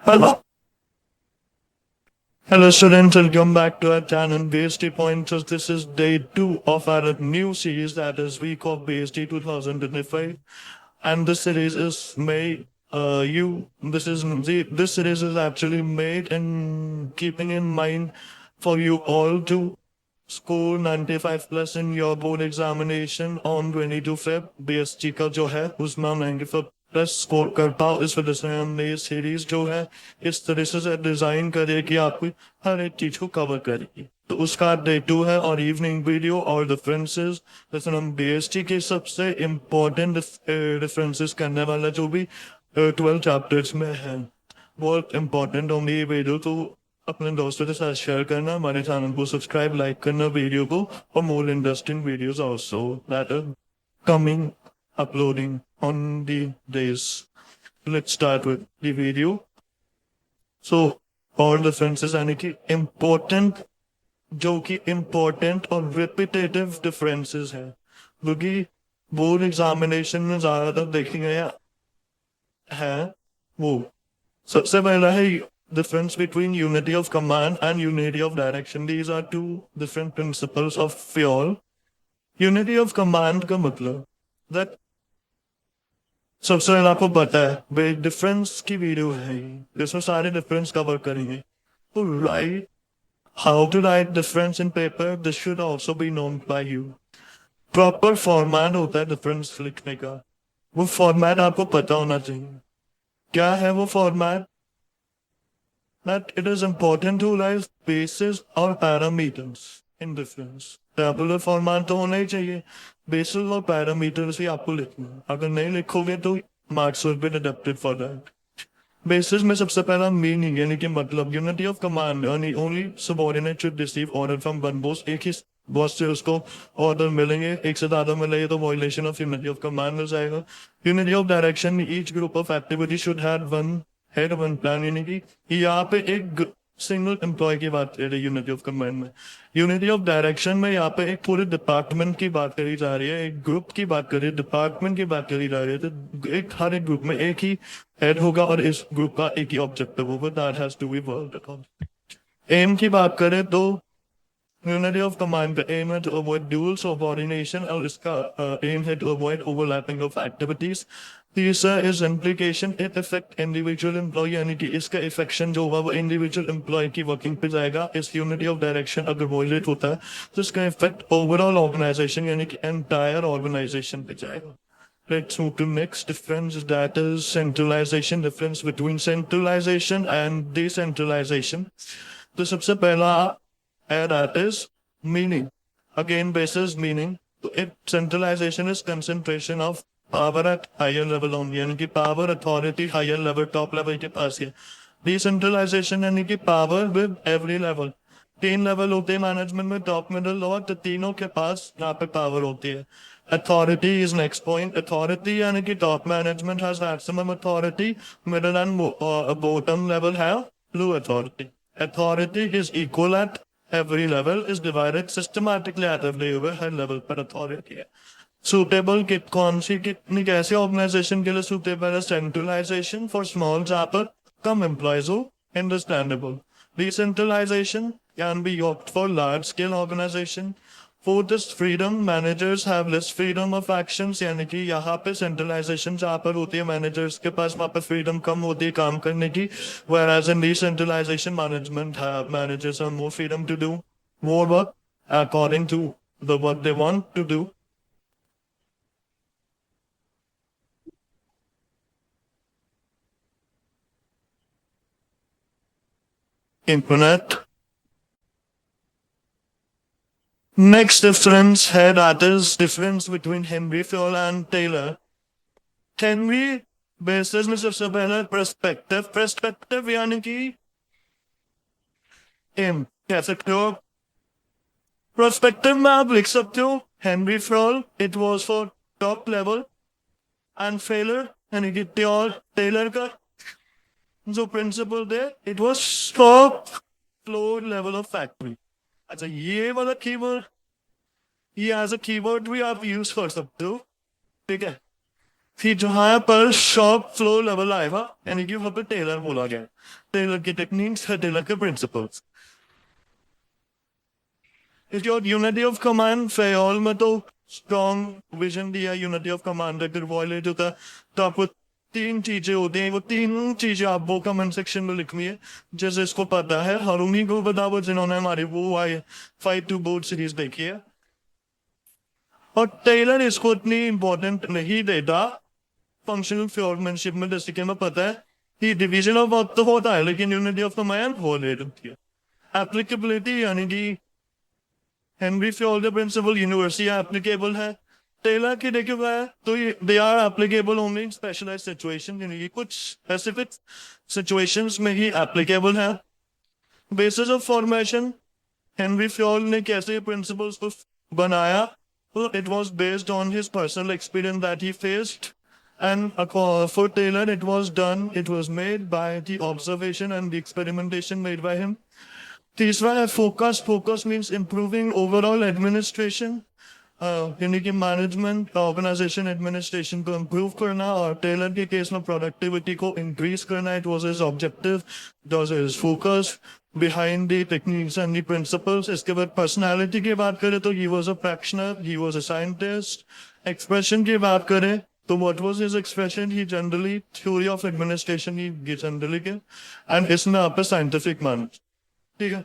Hello. Hello students, welcome back to our channel BST Pointers. This is day 2 of our new series, that is week of BST 2025. And this series is made this series is actually made in keeping in mind for you all to score 95 plus in your board examination on 22 Feb. BST का जो है उसमें 95 plus score कर पाओ। इस वजह से हमने ये सीरीज जो है इस तरह से डिजाइन करे कि आपको हर एक चीज को कवर करेगी। तो उसका डे 2 है और इवनिंग वीडियो और डिफरेंसेस। जैसे हम बीएसटी के सबसे इम्पोर्टेंट डिफरेंसेस करने वाला जो भी 12 चैप्टर्स में है, बहुत इम्पोर्टेंट होंगे ये वीडियो। तो अपने दोस्तों के साथ शेयर करना, हमारे चैनल को सब्सक्राइब लाइक करना वीडियो को, और more interesting videos also that are coming uploading on the days. Let's start with the video. So all differences यानी कि important, जो कि important और repetitive differences है, क्योंकि बोर्ड एग्जामिनेशन में ज्यादातर देखेंगे है वो। सबसे पहला है difference between unity of command and unity of direction. These are two different principles of fuel. Unity of command का मतलब that सबसे पहले आपको पता है वे डिफरेंस की वीडियो है जिसमें सारे डिफरेंस कवर करेंगे। तो write how to write difference in paper, this should also be known by you. Proper format होता है डिफरेंस लिखने का, वो फॉर्मेट आपको पता होना चाहिए। क्या है वो format? that it is important to realize bases और parameters in difference. Tabular format तो होना ही चाहिए, बेसिस और पैरामीटर्स भी आपको लिखना है। अगर नहीं लिखोगे तो marks will be deducted for that. Basis में सबसे पहला मीनिंग यानी कि मतलब, unity of command only subordinate should receive order from one boss. एक ही बॉस से उसको ऑर्डर मिलेंगे, एक से ज्यादा मिलेंगे तो violation of unity of command मिल जाएगा। Unity of direction, each group of activity should have one head one plan, यानी कि यहाँ पे एक सिंगल एम्प्लॉय की बात करी यूनिटी ऑफ कमांड में। यूनिटी ऑफ डायरेक्शन में यहाँ पे एक पूरे डिपार्टमेंट की बात करी जा रही है, एक ग्रुप की बात करी, डिपार्टमेंट की बात करी जा रही है। तो एक हर एक ग्रुप में एक ही हेड होगा और इस ग्रुप का एक ही ऑब्जेक्टिव होगा, that has to be world. Aim की बात करें तो unity of command का aim है to avoid dual subordination, और इसका aim है to avoid overlapping of activities। तीसरा is implication, it affect individual employee, यानी कि इसका इफेक्शन जो होगा वो individual employee की वर्किंग पे जाएगा। इस unity of direction अगर violate होता है तो इसका इफेक्ट overall organization यानी कि entire organization पे जाएगा। Let's move to next difference, that is centralization, difference between centralization and decentralization। तो सबसे पहला है that is meaning. Again, basis meaning. So it centralization is concentration of power at higher level only, यानी कि power authority higher level top level के पास है। Decentralization यानी कि power with every level। तीन लेवल होते हैं मैनेजमेंट में, टॉप मिडिल लोअर, तो तीनों के पास यहाँ पे पावर होती है। Authority is next point. Authority यानी कि top management has maximum authority, middle and bottom level है लो authority. Authority is equal at every level, is divided systematically at every level, her level पर अथॉरिटी है। Suitable kit कौन सी कितनी कैसे organisation के लिए सुटेबल है? सेंट्रलाइजेशन फॉर स्मॉल जहाँ पर कम एम्प्लॉयज हो, understandable. Decentralisation can be opt for large scale organisation. Fourth freedom, managers have less freedom of actions, यानी कि यहाँ पे सेंट्रलाइजेशन जहाँ पर होती है मैनेजर्स के पास वहाँ पर फ्रीडम कम होती है काम करने की, whereas in decentralization managers have more freedom to do more work according to the what they want to do. Internet. Next difference है that is difference between Henry Fowler and Taylor. Henry basis में सबसे पहला perspective यानी कि M कह सकते हो। Perspective में आप लिख सकते हो Henri Fayol it was for top level, and Taylor यानी कि टेलर का जो प्रिंसिपल थे it was for floor level of factory. अच्छा, ये वाला कीवर्ड ये एज अ कीवर्ड भी आप यूज कर सकते हो, ठीक है। फिर जहाँ पर शॉप फ्लोर लेवल आएगा यानी कि वहाँ पर टेलर बोला गया, टेलर की टेक्निक्स है, टेलर के principles. Is your unity of command Fayol में तो स्ट्रॉन्ग विजन दिया, यूनिटी ऑफ कमांड अगर वॉयलेट होता तो आपको तीन चीजें होती हैं, वो तीन चीजें आप वो कमेंट सेक्शन में लिखनी है। जैसे इसको पता है हर उन्हीं को बता वो जिन्होंने हमारी वो आई फाइट टू बोर्ड सीरीज देखी है। और टेलर इसको इतनी इंपॉर्टेंट नहीं देता फंक्शनल फ्योरमैनशिप में, जैसे कि हमें पता है कि डिवीजन ऑफ वर्क तो होता है लेकिन यूनिटी ऑफ कमांड हो रही होती है। एप्लीकेबिलिटी यानी कि Henry Fayol principle university applicable है, टेलर की देखिए हुआ है तो they are applicable only in specialize situation, यानी कि कुछ स्पेसिफिक सिचुएशंस में ही एप्लीकेबल है। Basis of formation, Henry Fayol ने कैसे प्रिंसिपल्स को बनाया, तो it was based on his personal experience that he faced, and for Taylor it was made by the observation and the experimentation made by him. तीसरा है focus, focus means improving overall administration, यानी कि management organisation administration को improve करना, और Taylor के case में productivity को इंक्रीज करना। It was his objective, it was his focus behind the techniques and the principles. इसके बाद पर्सनालिटी की बात करें तो he was a practitioner, he was a scientist. Expression की बात करें तो what was his expression? He generally theory of administration he generally gave, and इसमें आप scientific मान, ठीक है।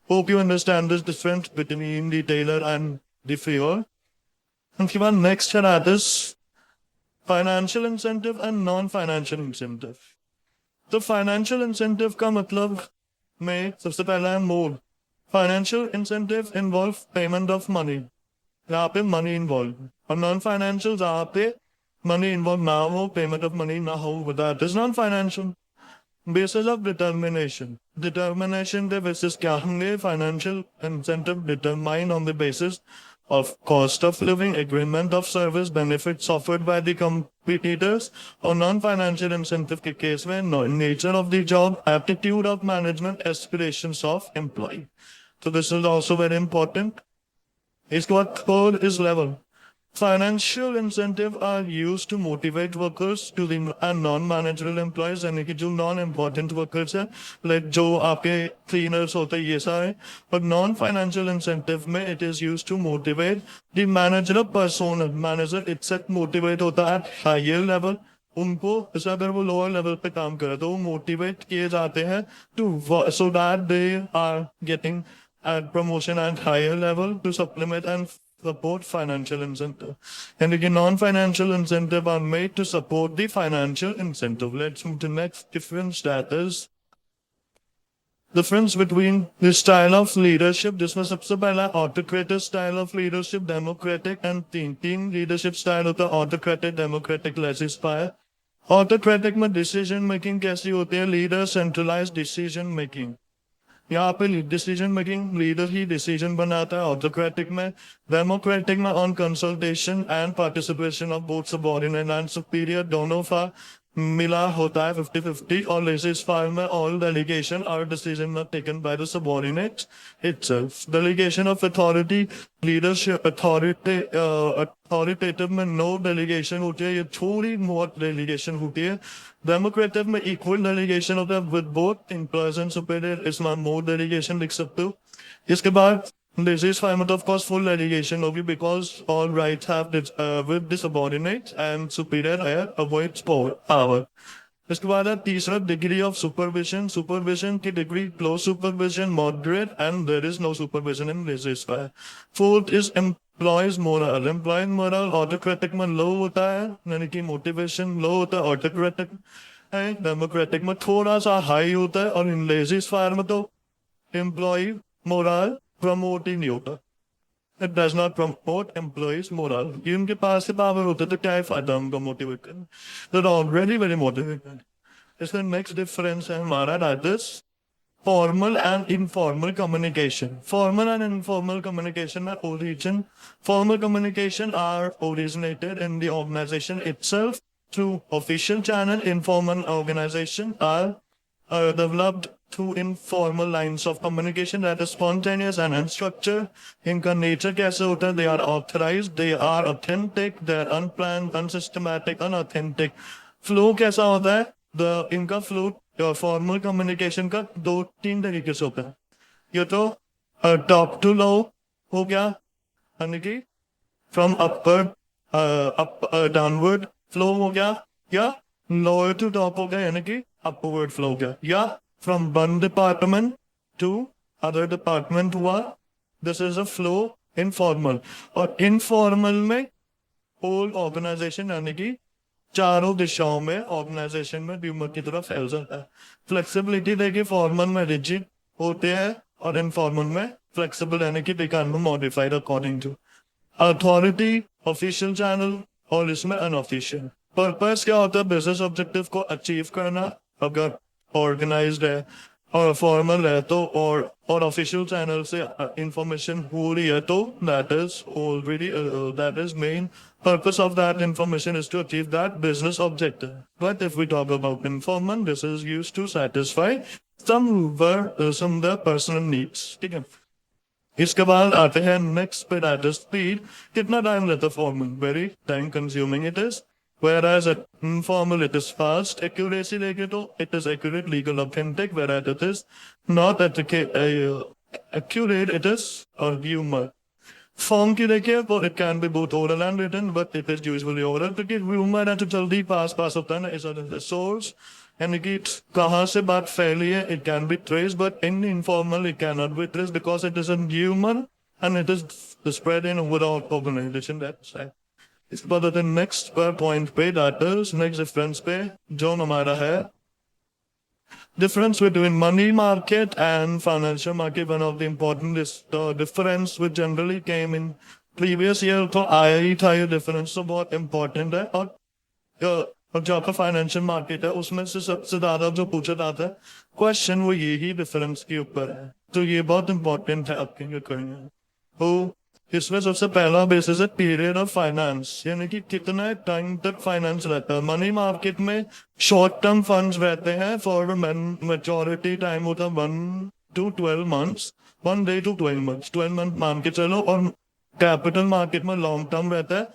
Hope you understand this difference between the Taylor and the Freer. उनके बाद next है this financial incentive and non-financial incentive। तो financial incentive का मतलब में सबसे पहला है mode. Financial incentive involve payment of money, यहाँ पे money involved, और non-financial जहाँ पे money involved ना हो, payment of money ना हो, that is non-financial। Basis of determination, determination the basis क्या होंगे? Financial incentive determined on the basis of cost of living, agreement of service, benefits offered by the competitors, or non-financial incentive के case में nature of the job, aptitude of management, aspirations of employee. So this is also very important. इसके बाद third is level. Financial incentive are used to motivate workers to the and non-managerial employees, यानी कि जो non-important workers हैं, like जो आपके cleaners होते हैं ये सारे, but non-financial incentive में it is used to motivate the manager personnel, manager itself motivate होता है at higher level, उनको जैसे अगर वो लोअर लेवल पे काम करे तो वो मोटिवेट किए जाते हैं to so that they are getting at promotion at higher level to supplement and support financial incentive. And again, non-financial incentive are made to support the financial incentive. Let's move to the next difference, that is difference between the style of leadership. जिसमें सबसे पहला autocratic style of leadership, democratic, and तीन leadership style होता है autocratic, democratic, laissez-faire। Autocratic में decision making कैसी होती है? Leader centralized decision making, यहाँ पे डिसीजन मेकिंग लीडर ही डिसीजन बनाता है। ऑटोक्रेटिक में, डेमोक्रेटिक में on consultation and participation of both subordinate and superior दोनों का मिला होता है 50-50, और laissez-faire में ऑल डेलीगेशन और decision taken by the subordinates itself. Delegation of authority, leadership authoritative में नो डेलीगेशन होती है, ये थोड़ी बहुत डेलीगेशन होती है। डेमोक्रेटिव में इक्वल डेलीगेशन होता है with both employees and superior, इसमें मोर डेलीगेशन लिख सकते हो। इसके बाद laissez-faire में ऑफ कोर्स फुल डेलीगेशन होगी, because all rights have with the subordinates and superior higher avoids power। इसके बाद है तीसरा डिग्री ऑफ सुपरविजन। सुपरविजन की degree close supervision, moderate, and there is no supervision in laissez-faire। Fourth is employees moral. Employees moral autocratic में low होता है, यानी कि मोटिवेशन लो होता है ऑटोक्रेटिक है। डेमोक्रेटिक में थोड़ा सा हाई होता है, और इन laissez-faire में तो एम्प्लॉय मोरल प्रमोट ही नहीं होता। It does not promote employees' morale. जिनके पास से पावर होता है तो क्या फायदा उनको मोटिवेट करना? They're already very motivated. इसका नेक्स्ट डिफरेंस है हमारा, that is formal and informal communication. Formal and informal communication are origin. Formal communication are originated in the organization itself through official channel. Informal organization are developed through informal lines of communication that is spontaneous and unstructured. इनका nature कैसे होता है? They are authorized, they are authentic, they are unplanned, unsystematic, unauthentic. Flow कैसा होता है? इनका flow formal communication का 2-3 तरीके से होता है. ये तो top to low हो गया, यानी कि from upward downward flow हो गया, या lower to top हो गया, यानी कि upward flow हो गया, या from one department to other department हुआ. This is a flow informal. और informal में whole organization यानी कि चारों दिशाओं में ऑर्गेनाइजेशन में ह्यूमर की तरफ फैल जाता है. फ्लेक्सिबिलिटी देखिए फॉर्मल में रिजिड होते हैं और इनफॉर्मल में फ्लेक्सिबल यानी कि they can be modified according to authority, official channel और इसमें अनऑफिशियल. पर्पस क्या होता है? बिजनेस ऑब्जेक्टिव को अचीव करना. अगर ऑर्गेनाइज्ड है और फॉर्मल है तो और ऑफिशियल चैनल से इंफॉर्मेशन हो रही है तो that is already that is main purpose of that information is to achieve that business objective. But if we talk about informal, this is used to satisfy some their personal needs. ठीक है. इसके बाद आते हैं next पे, that is speed. कितना time लेता है formal? Very time consuming it is. Whereas at informal it is fast. Accuracy देखे तो it is accurate, legal, authentic. Whereas it is not accurate, it is humor. Form की देखिए तो it can be both oral and written, but it is usually oral क्योंकि humor है तो जल्दी पास होता है ना. इस the source यानी कि कहाँ से बात फैली है, it can be traced, but in informal it cannot be traced because it is a humor and it is spread in overall organization. That's it. इसके बाद आते हैं नेक्स्ट पॉइंट पे, दैट इज नेक्स्ट डिफरेंस पे, जो हमारा है difference between money market and financial market. One of the important is the difference which generally came in previous year. तो आया ही था ये difference, तो बहुत important है. और जो आपका फाइनेंशियल मार्केट है उसमें से सबसे ज्यादा जो पूछा जाता है क्वेश्चन वो यही डिफरेंस के ऊपर है. तो ये बहुत इंपॉर्टेंट है आपके करेंगे. तो इसमें सबसे पहला बेसिस है पीरियड ऑफ फाइनेंस, यानी कि कितना टाइम तक फाइनेंस रहता है. मनी मार्केट में शॉर्ट टर्म फंड्स रहते हैं फॉर मेजोरिटी टाइम होता है 1 to 12 months, 1 day to 12 months, 12 month मान के चलो. और कैपिटल मार्केट में लॉन्ग टर्म रहता है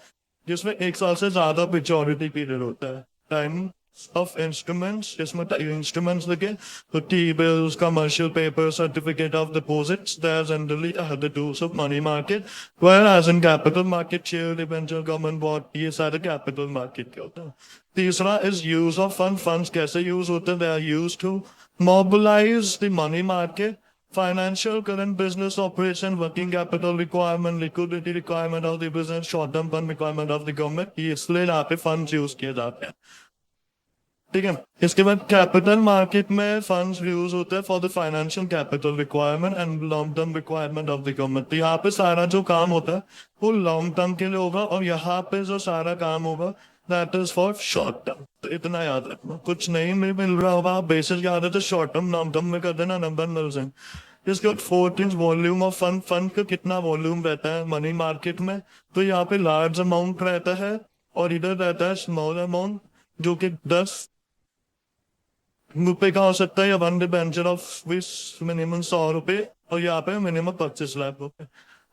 जिसमें 1 साल से ज्यादा मेजोरिटी पीरियड होता है. टाइम of instruments, जिसमें instruments लगे तो T-bills, commercial paper, certificate of deposits, there's generally the tools of money market. Whereas in capital market, share, debenture, government bond, ये सारे capital market के होते हैं. तीसरा is use of funds कैसे use होते हैं? They are used to mobilize the money market, financial, current business operation, working capital requirement, liquidity requirement of the business, short-term fund requirement of the government. इसलिए यहाँ पे funds use किए जाते हैं. ठीक है. इसके बाद कैपिटल मार्केट में फंड्स यूज होते हैं for the financial capital requirement and long term requirement of the government. यहाँ पे सारा जो काम होता है वो लॉन्ग टर्म के लिए होगा और यहाँ पे जो सारा काम होगा that is for short term. तो इतना याद रखना. कुछ नहीं मिल रहा होगा बेसिस याद है तो शॉर्ट टर्म लॉन्ग टर्म में कर देना, नंबर मिल जाए. इसके बाद 14 वॉल्यूम ऑफ फंड का कितना वॉल्यूम रहता है मनी मार्केट में? तो यहाँ पे लार्ज अमाउंट रहता है और इधर रहता है स्मॉल अमाउंट जो कि 10 रुपए का हो सकता है या वन डिबेंचर ऑफ विस मिनिमम 100 रुपए और यहाँ पे मिनिमम 25 लाख रुपए.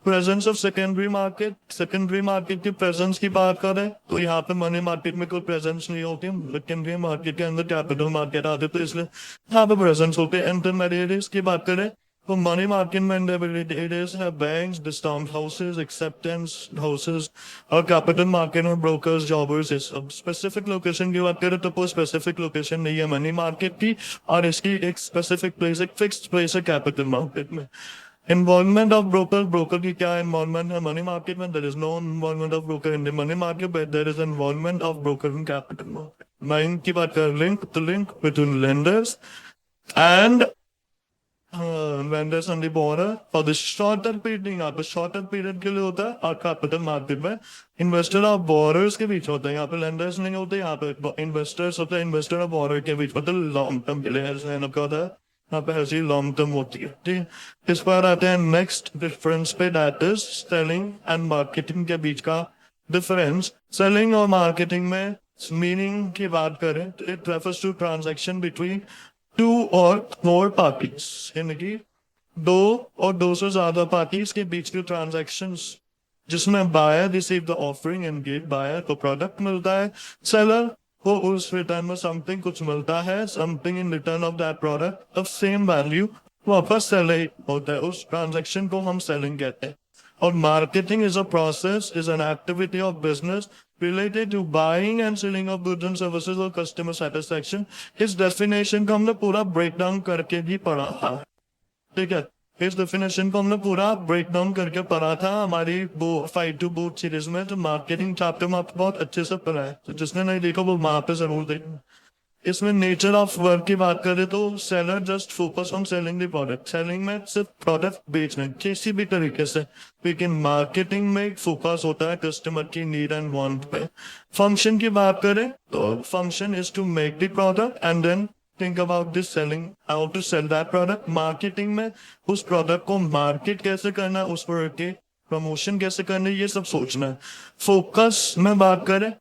प्रेजेंस ऑफ सेकेंडरी मार्केट की प्रेजेंस की बात करें तो यहाँ पे मनी मार्केट में कोई प्रेजेंस नहीं होती. सेकेंडरी मार्केट के अंदर कैपिटल मार्केट आते तो इसलिए यहाँ पे प्रेजेंस होते हैं. इंटरमीडिएट्स की बात करें तो मनी मार्केट में इंटरमीडिएट्स है banks, discount houses, acceptance houses और कैपिटल मार्केट में ब्रोकर्स, जॉबर्स. स्पेसिफिक लोकेशन की बात करें तो कोई स्पेसिफिक लोकेशन नहीं है मनी मार्केट की और इसकी एक स्पेसिफिक प्लेस, एक फिक्स्ड प्लेस है कैपिटल मार्केट में. इन्वॉल्वमेंट ऑफ ब्रोकर की क्या इन्वॉल्वमेंट है मनी मार्केट में? There is no involvement of broker in the money market but there is involvement of broker in capital market. Nine की बात करें link between lenders and vendors on the border for the shorter period. यहाँ पे shorter period के लिए होता है और कैपिटल मार्केट में इन्वेस्टर और बॉर्डर्स के बीच होता है. यहाँ पे लेंडर्स नहीं होते, यहाँ पे इन्वेस्टर्स होते हैं. इन्वेस्टर और बॉर्डर के बीच मतलब लॉन्ग टर्म के लिए होता है. यहाँ पे ऐसी लॉन्ग टर्म होती है. ठीक. इस पर आते हैं नेक्स्ट डिफरेंस पे, that is selling and marketing के बीच का डिफरेंस. सेलिंग और मार्केटिंग में मीनिंग की बात करें तो it refers to transaction between two और मोर पार्टीज, यानी कि दो और दो से ज्यादा पार्टीज के बीच के ट्रांजैक्शंस जिसमें buyer receive the offering and give buyer को प्रोडक्ट मिलता है, सेलर को उस रिटर्न में समथिंग कुछ मिलता है, something in return of that product of same value वापस सेल होता है। उस ट्रांजैक्शन को हम सेलिंग कहते हैं। और marketing is a process, is an activity of business related to buying and selling of goods and services or customer satisfaction। इस डेफिनेशन को हमने पूरा ब्रेक डाउन करके भी पढ़ा था, ठीक है। इस डेफिनेशन को हमने पूरा ब्रेक डाउन करके पढ़ा था हमारी वो फाइट टू बूट सीरीज में। तो मार्केटिंग चैप्टर में आपको बहुत अच्छे से पढ़ा है, तो जिसने नहीं देखा वो वहां पे जरूर देखना। इसमें नेचर ऑफ वर्क की बात करें तो seller just focus on selling the product, selling में सिर्फ प्रोडक्ट बेचना किसी भी तरीके से, लेकिन मार्केटिंग में फोकस होता है कस्टमर की नीड एंड वांट पे। फंक्शन की बात करें तो function is to make the product and then think about this selling, how to sell that product. Marketing में उस प्रोडक्ट को मार्केट कैसे करना, उस प्रोडक्ट के प्रमोशन कैसे करना, ये सब सोचना है। फोकस में बात करें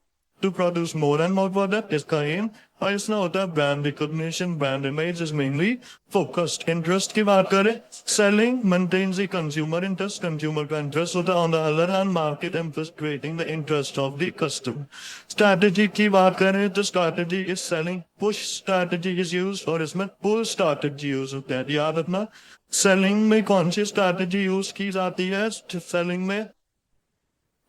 to produce more and more product इसका एम, और इसमें होता है brand recognition, brand image is mainly focused. Interest की बात करें, selling maintains the consumer interest, consumer का इंटरेस्ट होता है। On the other hand market interest creating the interest of the customer. Strategy की बात करें तो strategy is selling, push strategy is use, और इसमें पुल स्ट्रैटेजी यूज होता है। याद रखना सेलिंग में कौन सी स्ट्रैटेजी यूज की जाती है, सेलिंग में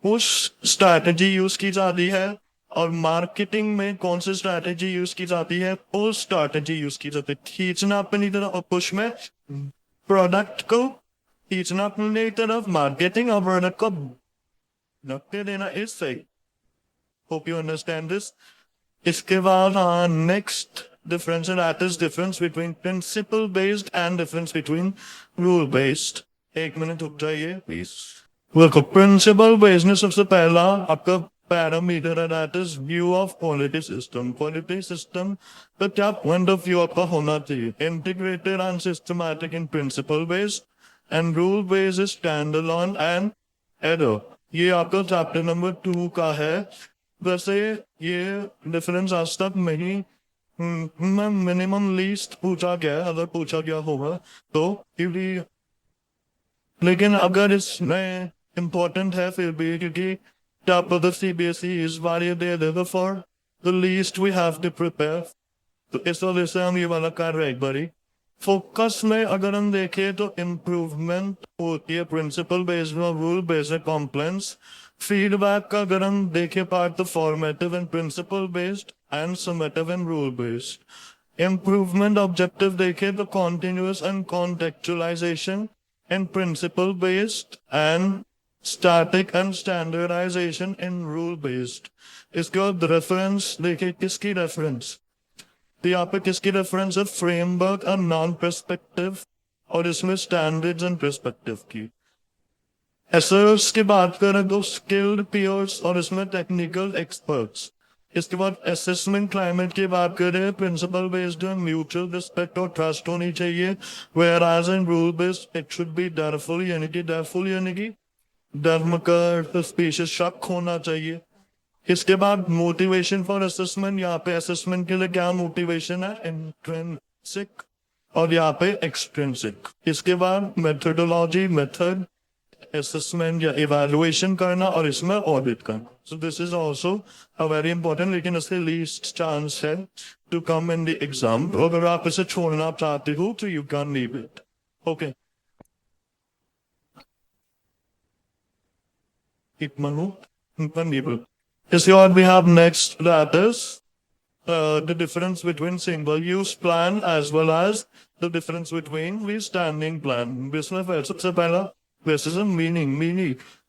पुश स्ट्रैटेजी यूज की जाती है, और मार्केटिंग में कौन सी स्ट्रैटेजी यूज की जाती है, पुल स्ट्रैटेजी यूज की जाती है। खींचना अपनी तरफ, और पुश में प्रोडक्ट को खींचना अपनी तरफ, मार्केटिंग और प्रोडक्ट को नकते देना इज सही। Hope you understand this. इसके बाद next difference that is difference between principal based and difference between rule based. एक मिनट रुक जाइए प्लीज। देखो प्रिंसिपल बेस्ड में सबसे पहला आपका पैरामीटर है that is view of quality system. Quality system का क्या पॉइंट ऑफ व्यू आपका होना चाहिए, integrated and systematic in principle based and rule based stand alone and error. ये आपका चैप्टर नंबर 2 का है। वैसे ये डिफरेंस आज तक नहीं मिनिमम लीस्ट पूछा गया है, अगर पूछा गया होगा तो, लेकिन अगर इसमें इम्पोर्टेंट है फिर भी, क्योंकि top of the CBSE is validated, therefore the least we have to prepare। तो इस वजह से हम ये वाला कर रहे हैं एक बारी। फोकस में अगर हम देखें तो इम्प्रूवमेंट होती है प्रिंसिपल बेस्ड और रूल बेस्ड कॉम्प्लेंस। फीडबैक का अगर हम देखें पार्ट तो formative and principle based and summative and rule based. Improvement objective देखें तो continuous and contextualisation and principle based and static and standardisation in rule based. इसके बाद रेफरेंस देखिए, किसकी रेफरेंस, तो यहाँ पे किसकी रेफरेंस है, फ्रेमवर्क और नॉन पर्सपेक्टिव, और इसमें स्टैंडर्ड्स एंड पर्सपेक्टिव की। एसर्स की बात करें तो स्किल्ड पीयर्स, और इसमें टेक्निकल एक्सपर्ट्स। इसके बाद असेसमेंट क्लाइमेट की बात करें, प्रिंसिपल बेस्ड म्यूचुअल रिस्पेक्ट और ट्रस्ट होनी चाहिए, whereas in rule based it should be डरफुल, यानी कि धर्म का स्पेशियस शक होना चाहिए। इसके बाद मोटिवेशन फॉर असेसमेंट, यहाँ पे असेसमेंट के लिए क्या मोटिवेशन है, इंट्रिंसिक, और यहाँ पे एक्सट्रिंसिक। इसके बाद मेथोडोलॉजी, मेथड असेसमेंट या इवैल्यूएशन करना, और इसमें ऑडिट करना। So this is also a very important, लेकिन इससे लीस्ट चांस है to come in the exam. अगर आप इसे छोड़ना चाहते हो तो you can leave it. Okay, Is what we have next, that is the difference between single use plan as well as the difference between the standing plan। इसमें फिर सबसे पहला this is a meaning,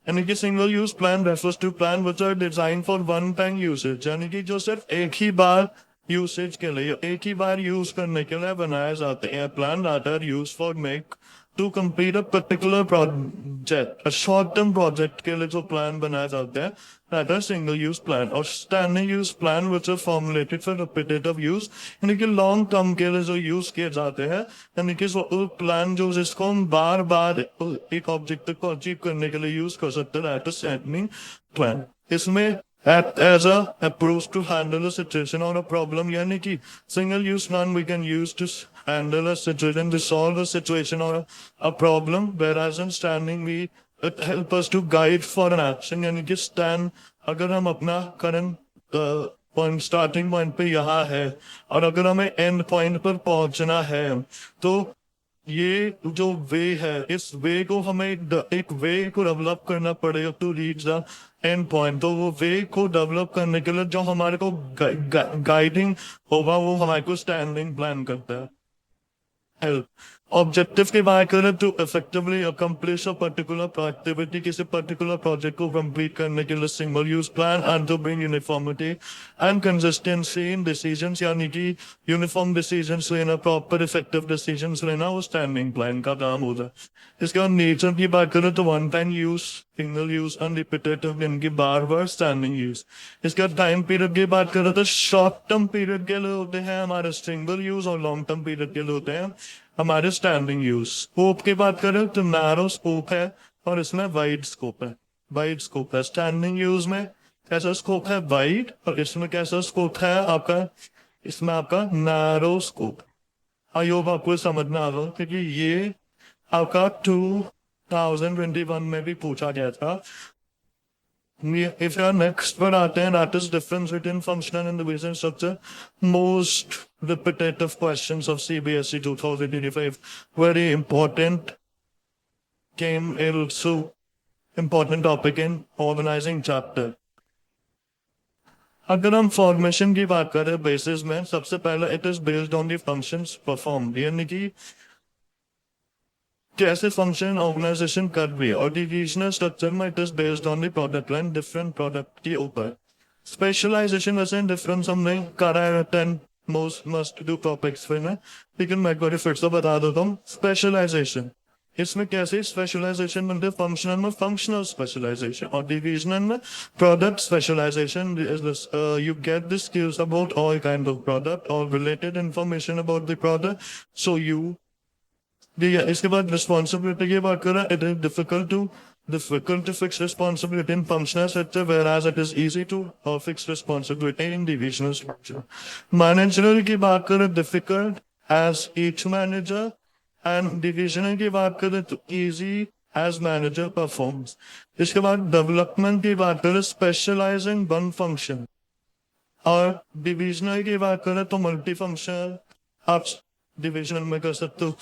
यानी कि single use plan refers to plan which are designed for one time usage, यानी कि जो सिर्फ एक ही बार यूसेज के लिए, एक ही बार यूज करने के लिए बनाए जाते हैं। Plan that are used for make to complete a particular project, a short term project के लिए जो प्लान बनाए जाते हैं that are single use plan, और standing use plan which are formulated for repetitive use, यानी कि लॉन्ग टर्म के लिए जो यूज किए जाते हैं, यानी कि प्लान जो जिसको हम बार बार एक ऑब्जेक्ट को अचीव करने के लिए यूज कर सकते हैं, that is standing plan। इसमें act as a approach to handle a situation or a problem. यानी कि single use noun we can use to handle a situation, resolve a situation or a problem, whereas in standing we it help us to guide for an action. यानी कि stand अगर हम अपना current point starting point पे यहाँ है और अगर हमें एंड पॉइंट पर पहुंचना है तो ये जो वे है इस वे को हमें एक वे को डेवलप करना पड़ेगा to reach the end point. तो वो वे को डेवलप करने के लिए जो हमारे को गाइडिंग होगा वो हमारे को स्टैंडिंग प्लान करता है। हेल्प ऑब्जेक्टिव की बात करें तो effectively accomplish a particular activity, किसी पर्टिकुलर प्रोजेक्ट को कंप्लीट करने के लिए single use plan and to bring uniformity and consistency in decisions, यानी कि यूनिफॉर्म डिसीजंस लेना, प्रॉपर इफेक्टिव डिसीजंस लेना वो स्टैंडिंग प्लान का काम होता है। इसके बाद नेचर की बात करें तो one time use, single use and repetitive, इनकी बार बार स्टैंडिंग यूज। इसके बाद टाइम पीरियड की बात करें तो शॉर्ट टर्म पीरियड के लिए होते हैं हमारे सिंगल यूज और लॉन्ग टर्म पीरियड के लिए होते हैं हमारे स्टैंडिंग यूज। स्कोप की बात करें तो नैरो स्कोप है और इसमें वाइड स्कोप है। वाइड स्कोप है स्टैंडिंग यूज में, कैसा स्कोप है वाइड, और इसमें कैसा स्कोप है आपका, इसमें आपका नैरो स्कोप। आई होप आपको समझना आ रहा है क्योंकि ये आपका 2021 में भी पूछा गया था। If you are next पर आते हैं, that is difference between functional and division structure. Most repetitive questions of CBSE 2025. Very important came also important topic in organizing chapter. अगर हम फॉर्मेशन की बात करें बेसिस में, सबसे पहले it is based on the functions perform, यानी कि कैसे फंक्शन ऑर्गेनाइजेशन कर रही है, और डिविजनल स्ट्रक्चर में it is based on the product line, different product के ऊपर। स्पेशलाइजेशन वैसे डिफरेंस हमने करा है 10 मोस्ट मस्ट डू टॉपिक्स में, लेकिन मैं एक बार फिर से बता देता हूँ। स्पेशलाइजेशन इसमें कैसे स्पेशलाइजेशन बनते हैं, फंक्शनल में फंक्शनल स्पेशलाइजेशन और डिविजनल में product specialisation. You get the skills about all kind of product और related information about the product, so you. इसके बाद रिस्पॉन्सिबिलिटी की बात करें, it is difficult to fix responsibility in functional sector, whereas it is easy to fix responsibility in divisional structure. Managerial की बात करें, difficult as each manager, and divisional की बात करें तो easy as manager performs. इसके बाद development की बात करें, specializing one function, और divisional की बात करें तो multi functional आप divisional में कर सकते हो।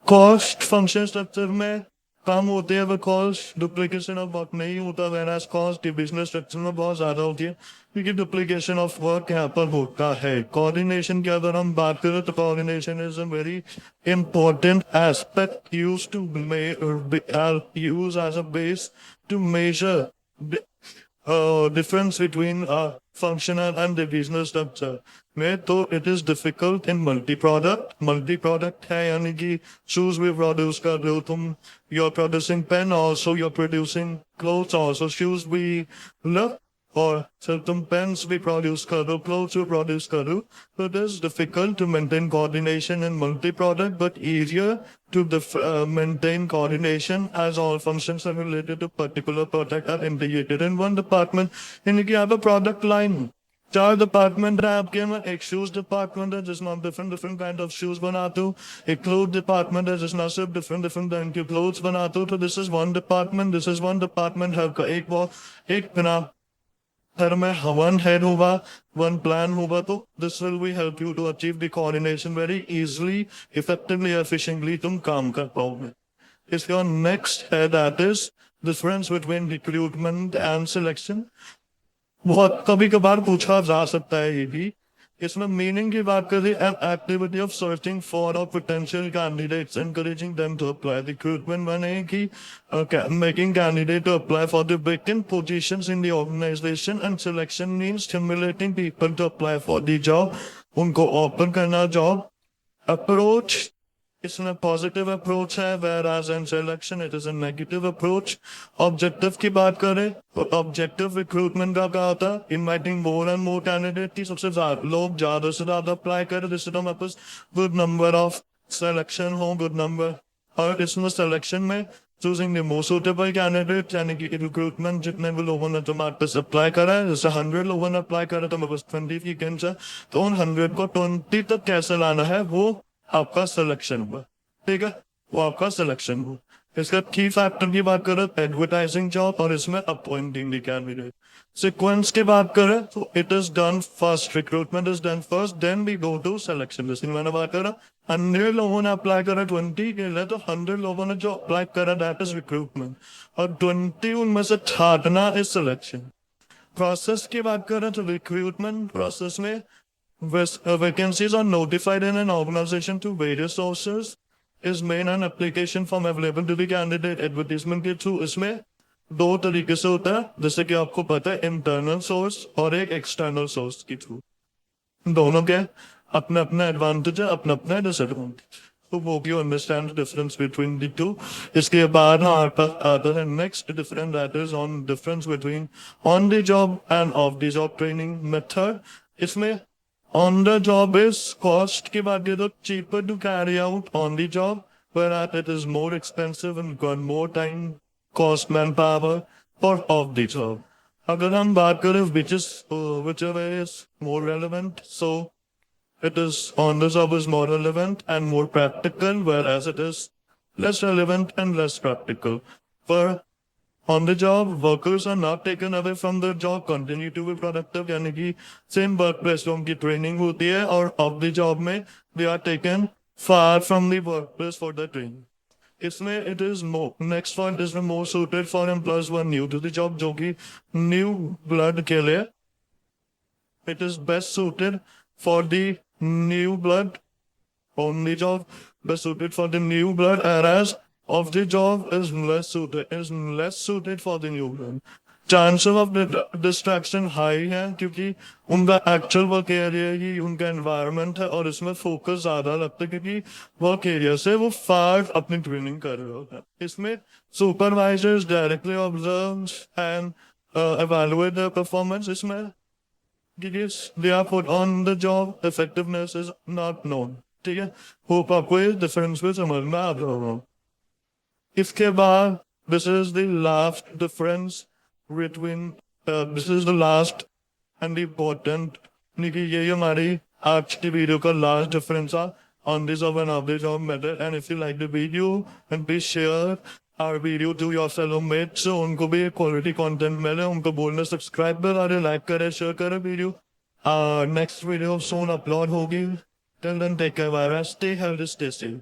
कॉस्ट फंक्शन स्ट्रक्चर में कम होते हैं, बिकॉज डुप्लीकेशन ऑफ वर्क नहीं होता, वेराज कॉस्ट डिविजनल स्ट्रक्चर में बहुत ज्यादा होती है क्योंकि डुप्लीकेशन ऑफ वर्क यहाँ पर होता है। कोऑर्डिनेशन की अगर हम बात करें तो coordination is a very important aspect use to use as a base to measure difference between functional and divisional structure में। तो it is difficult in multi-product है, यानी कि shoes भी produce कर रहे हो तुम, you're producing pen also, you're producing clothes also, shoes भी look, और सिर्फ तुम pens भी produce कर रहे हो, clothes भी produce कर रहे हो। So it is difficult to maintain coordination in multi-product, but easier to maintain coordination as all functions are related to particular product are integrated in one department. यानी कि आप product line 4 डिपार्टमेंट है आपके में, एक शूज डिपार्टमेंट है जिसमें आप डिफरेंट काइंड ऑफ शूज बनाते हो, एक क्लोथ डिपार्टमेंट है जिसमें सिर्फ डिफरेंट काइंड के क्लोथ्स बनाते हो। तो दिस इज वन डिपार्टमेंट है आपका। एक बिना हर में वन हेड होगा, वन प्लान होगा, तो this will be help you to achieve the coordination very easily, effectively, efficiently तुम काम कर पाओगे। इसका नेक्स्ट है that is difference between recruitment and selection. बहुत कभी कभार पूछा जा सकता है ये भी। इसमें मीनिंग की बात करें, an activity of searching for और potential candidates, encouraging them to apply. Recruitment माने कि making candidate to apply for the vacant positions in the organisation, and selection means stimulating people to apply for the job, उनको open करना job. Approach इसमें positive approach है, whereas in selection it is a negative approach. Objective की बात करें तो objective recruitment का क्या होता है, inviting more and more candidate की सबसे ज्यादा लोग ज्यादा से ज्यादा अप्लाई करें, जिससे तो हमारे पास गुड नंबर ऑफ सिलेक्शन हो, गुड नंबर। और इसमें सिलेक्शन में choosing the most suitable candidate यानी कि रिक्रूटमेंट जितने भी लोगों ने तुम्हारे पास अप्लाई करा है, जैसे 100 लोगों ने अप्लाई करा तो मेरे पास 20 वैकेंसी है, तो उन 100 को 20 तक कैसे लाना है वो आपका सिलेक्शन हुआ, ठीक है, वो आपका सिलेक्शन हुआ। इसका की फैक्टर की बात करें एडवर्टाइजिंग जॉब और इसमें अपॉइंटिंग द कैंडिडेट। सीक्वेंस की बात करें तो it is done first, recruitment is done first, then we go to selection. जैसे मैंने बात करा 100 लोगों ने अप्लाई करा 20 के लिए, तो 100 लोगों ने जो अप्लाई करा दैट इज रिक्रूटमेंट, और 20 उनमें से छांटना इज सिलेक्शन। प्रोसेस की बात करें तो रिक्रूटमेंट प्रोसेस में vacancies are notified in an organization to various sources, is made an application form available to the candidate advertisement के थ्रू। इसमें दो तरीके से होता है, जैसे कि आपको पता है इंटरनल सोर्स और एक एक्सटर्नल सोर्स के थ्रू। दोनों के अपने अपने एडवांटेज है, अपने अपने डिसएडवांटेज, तो वो you understand difference between the two. इसके बाद हमारे पास आता है next different, that is on difference between on the job end of the job training method. इसमें on the job is cost की बात करें तो cheaper to carry out on the job, whereas it is more expensive and got more time, cost, manpower for off the job। अगर हम बात करें whichever is more relevant, so it is on the job is more relevant and more practical, whereas it is less relevant and less practical। For on the job, workers are not taken away from their job, continue to be productive, यानी कि same workplace में उनकी training होती है, और off the job में they are taken far from the workplace for the training। इसमें it is more, next one is more suited for employees who are new to the job, जो कि new blood के लिए it is best suited for the new blood on the job, best suited for the new blood, whereas of the job is less suited for the new blood। Chances of distraction high है, क्योंकि उनका actual work area ही उनका environment है, और इसमें focus ज्यादा लगता है क्योंकि वर्क एरिया से वो फार अपनी ट्रेनिंग कर रहे होते हैं। इसमें supervisors directly observe and evaluate their performance। इसमें because they are put on the job, effectiveness is not known, ठीक है। होप आपको ये डिफरेंस भी समझ में आ रहा होगा। इसके बाद this is the last difference between this is the last and important, निकी ये हमारी आज की वीडियो का लास्ट डिफरेंस है on this job and off the job method। and if you like the video and please share our video to your fellow mates, so उनको भी quality content मिले, उनको बोलना सब्सक्राइब करें, लाइक करें, share करें video. Next video सोन upload होगी। till then take care, bye, stay healthy, stay safe।